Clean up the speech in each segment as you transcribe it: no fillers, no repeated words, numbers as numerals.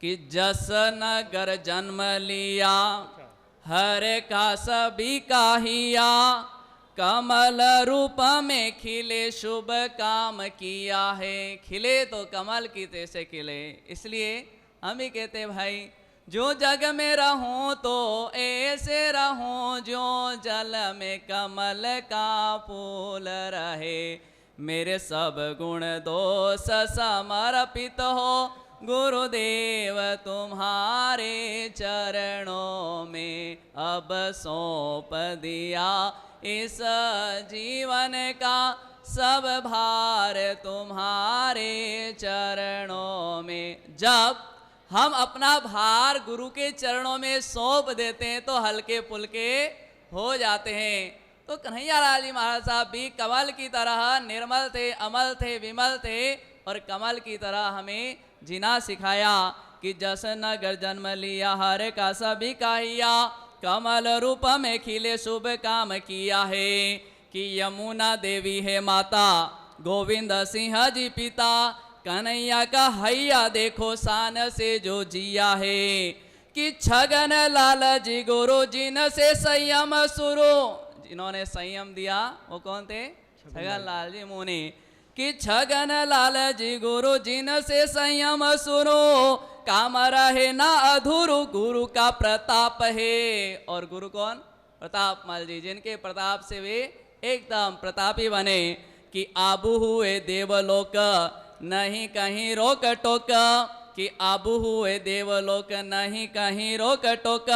कि जस नगर जन्म लिया हर का सभी काहिया, कमल रूप में खिले शुभ काम किया है। खिले तो कमल की तैसे खिले, इसलिए हम ही कहते भाई जो जग में रहूं तो ऐसे रहूं जो जल में कमल का फूल रहे। मेरे सब गुण दोष समर्पित हो गुरुदेव तुम्हारे चरणों में, अब सौंप दिया इस जीवन का सब भार तुम्हारे चरणों में। जब हम अपना भार गुरु के चरणों में सौंप देते हैं तो हल्के फुल्के हो जाते हैं। तो कन्हैया लाल जी महाराज साहब भी कमल की तरह निर्मल थे, अमल थे, विमल थे और कमल की तरह हमें जीना सिखाया कि जस नगर जन्म लिया हर का सभी काहिया, कमल रूप में खिले शुभ काम किया है। कि यमुना देवी है माता, गोविंद सिंह जी पिता, कन्हैया का हैया देखो शान से जो जिया है। कि छगन लाल जी गुरु जिन से संयम शुरू, जिन्होंने संयम दिया वो कौन थे? छगन लाल जी मुनि। कि छगन लाल जी गुरु जिन से संयम शुरू, काम रहे ना अधूरु गुरु का प्रताप है। और गुरु कौन? प्रताप मल जी, जिनके प्रताप से वे एकदम प्रतापी बने। कि आबू हुए देवलोक नहीं कहीं रोक टोक, कि आबू हुए देवलोक नहीं कहीं रोक टोक,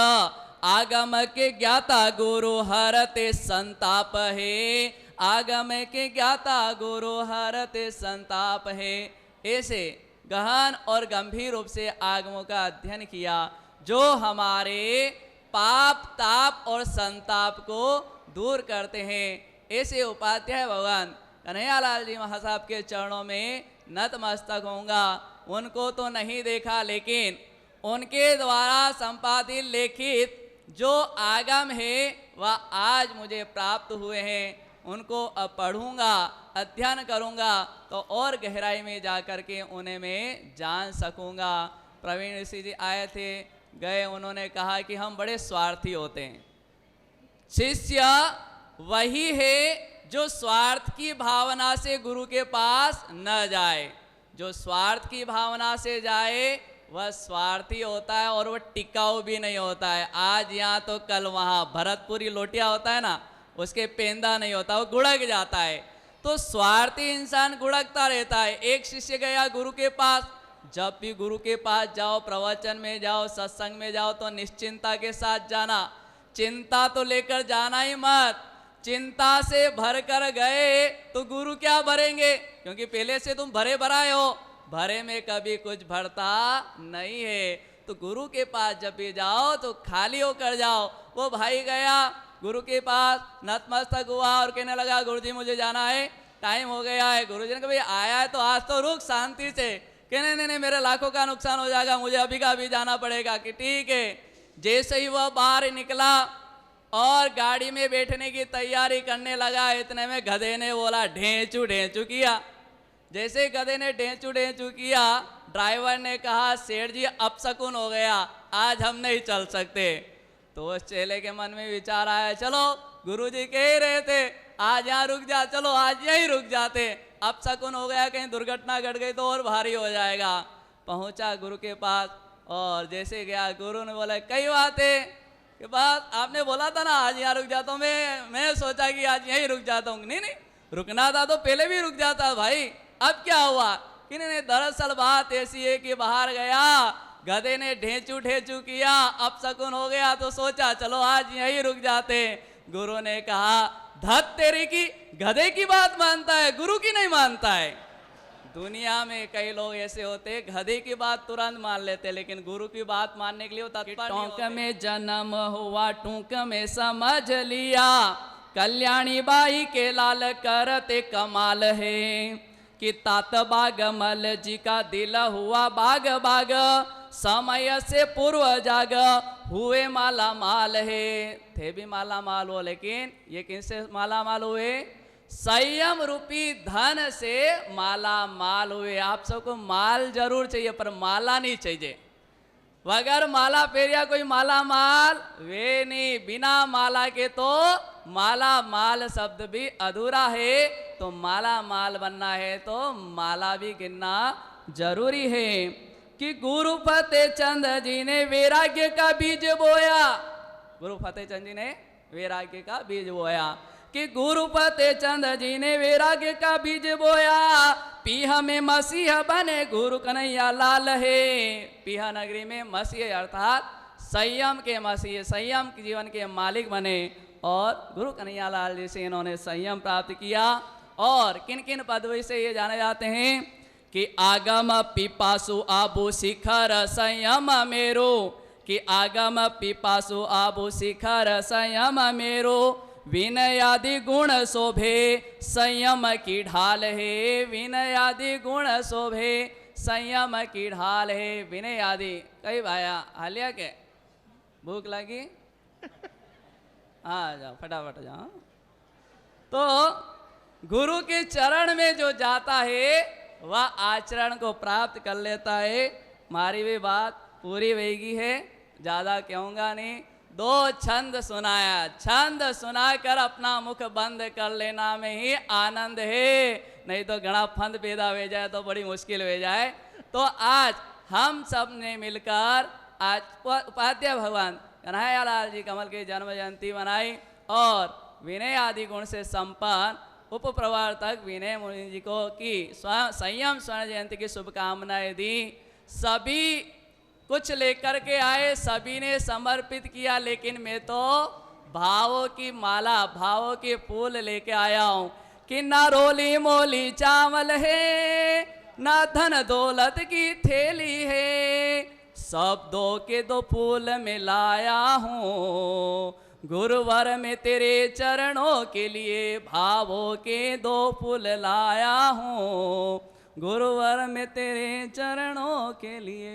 आगम के ज्ञाता गुरु हरते संताप है। आगम के ज्ञाता गुरु हरते संताप है। ऐसे गहन और गंभीर रूप से आगमों का अध्ययन किया जो हमारे पाप ताप और संताप को दूर करते हैं। ऐसे उपाध्याय भगवान कन्हैया लाल जी महासाहब के चरणों में नतमस्तक होऊंगा। उनको तो नहीं देखा, लेकिन उनके द्वारा संपादित लिखित जो आगम है वह आज मुझे प्राप्त हुए हैं। उनको अब पढ़ूंगा, अध्ययन करूंगा तो और गहराई में जाकर के उन्हें मैं जान सकूंगा। प्रवीण ऋषि जी आए थे, गए, उन्होंने कहा कि हम बड़े स्वार्थी होते हैं। शिष्य वही है जो स्वार्थ की भावना से गुरु के पास न जाए। जो स्वार्थ की भावना से जाए वह स्वार्थी होता है और वह टिकाऊ भी नहीं होता है। आज यहाँ तो कल वहाँ, भरतपुरी लोटिया होता है ना, उसके पेंदा नहीं होता, वो गुड़क जाता है। तो स्वार्थी इंसान गुड़कता रहता है। एक शिष्य गया गुरु के पास, जब भी गुरु के पास जाओ, प्रवचन में जाओ, सत्संग में जाओ तो निश्चिंता के साथ जाना। चिंता तो लेकर जाना ही मत। चिंता से भर कर गए तो गुरु क्या भरेंगे, क्योंकि पहले से तुम भरे भराए हो, भरे में कभी कुछ भरता नहीं है। तो गुरु के पास जब भी जाओ तो खाली होकर जाओ। वो भाई गया गुरु के पास, नतमस्तक हुआ और कहने लगा गुरुजी मुझे जाना है, टाइम हो गया है। गुरुजी ने कहा भाई आया है तो आज तो रुक शांति से। कहने नहीं नहीं मेरे लाखों का नुकसान हो जाएगा, मुझे अभी का अभी जाना पड़ेगा। कि ठीक है। जैसे ही वह बाहर निकला और गाड़ी में बैठने की तैयारी करने लगा, इतने में गधे ने बोला ढेंचू ढेंचू किया। जैसे गधे ने ढेंचू ढेंचू किया, ड्राइवर ने कहा सेठ जी अपशकुन हो गया, आज हम नहीं चल सकते। तो उस चेले के मन में विचार आया, चलो गुरुजी कह ही रहे थे आज यहाँ रुक जा, चलो आज यहीं रुक जाते। अपशकुन हो गया, कहीं दुर्घटना घट गई तो और भारी हो जाएगा। पहुंचा गुरु के पास और जैसे गया गुरु ने बोला कई बात है कि बात आपने बोला था ना आज यहाँ रुक जाता हूँ, मैं सोचा कि आज यहीं रुक जाता हूँ। नहीं नहीं रुकना था तो पहले भी रुक जाता भाई, अब क्या हुआ? कि नहीं दरअसल बात ऐसी है कि बाहर गया, गधे ने ढेंचू ढेंचू किया, अपशकुन हो गया तो सोचा चलो आज यहीं रुक जाते। गुरु ने कहा धत तेरी की, गधे की बात मानता है, गुरु की नहीं मानता है। दुनिया में कई लोग ऐसे होते गधे की बात तुरंत मान लेते, लेकिन गुरु की बात मानने के लिए वो तत्पर नहीं होते। टूंक में जन्म हुआ टूंक में समझ लिया, कल्याणी बाई के लाल करते कमाल है। कि तात बाग मल जी का दिल हुआ बाग बाग, समय से पूर्व जाग हुए माला माल है। थे भी माला माल हो, लेकिन ये किनसे माला माल हुए? संयम रूपी धन से माला माल हुए। आप सबको माल जरूर चाहिए पर माला नहीं चाहिए। वगर माला पेरिया कोई माला माल वे नहीं, बिना माला के तो माला माल शब्द भी अधूरा है। तो माला माल बनना है तो माला भी गिनना जरूरी है। कि गुरु फतेह चंद जी ने वैराग्य का बीज बोया, गुरु फतेह चंद जी ने वैराग्य का बीज बोया। कि गुरु फतेह चंद जी ने वैराग्य का बीज बोया, पीहा में मसीह बने गुरु कन्हैया लाल है। पीहा नगरी में मसीह अर्थात संयम के मसीह, संयम के जीवन के मालिक बने और गुरु कन्हैया लाल जी से इन्होंने संयम प्राप्त किया। और किन किन पदवी से ये जाने जाते हैं कि आगम पिपासु आबु शिखर संयम मेरो, कि आगम पिपासु आबु शिखर संयम मेरो, विनय आदि गुण शोभे संयम की ढाल है। विनय आदि गुण शोभे संयम की ढाल है। विनय आदि कई भाया हालिया के भूख लगी आ जाओ फटाफट जाओ। तो गुरु के चरण में जो जाता है वह आचरण को प्राप्त कर लेता है। हमारी भी बात पूरी वेगी है, ज्यादा कहूँगा नहीं। दो छंद सुनाया, छंद सुनाकर अपना मुख बंद कर लेना में ही आनंद है, नहीं तो घना फंद पैदा हो जाए तो बड़ी मुश्किल हो जाए। तो आज हम सब ने मिलकर आज उपाध्याय भगवान कन्हैया लाल जी कमल की जन्म जयंती मनाई और विनय आदि गुण से संपन्न उप प्रवर्तक विनय मुनि जी को की संयम स्वर्ण जयंती की शुभकामनाएं दी। सभी कुछ लेकर के आए, सभी ने समर्पित किया, लेकिन मैं तो भावों की माला, भावों के फूल लेके आया हूं। कि ना रोली मोली चावल है, ना धन दौलत की थैली है, सब दो के दो फूल मिलाया हूँ। गुरुवर में तेरे चरणों के लिए भावों के दो फूल लाया हूँ। गुरुवर में तेरे चरणों के लिए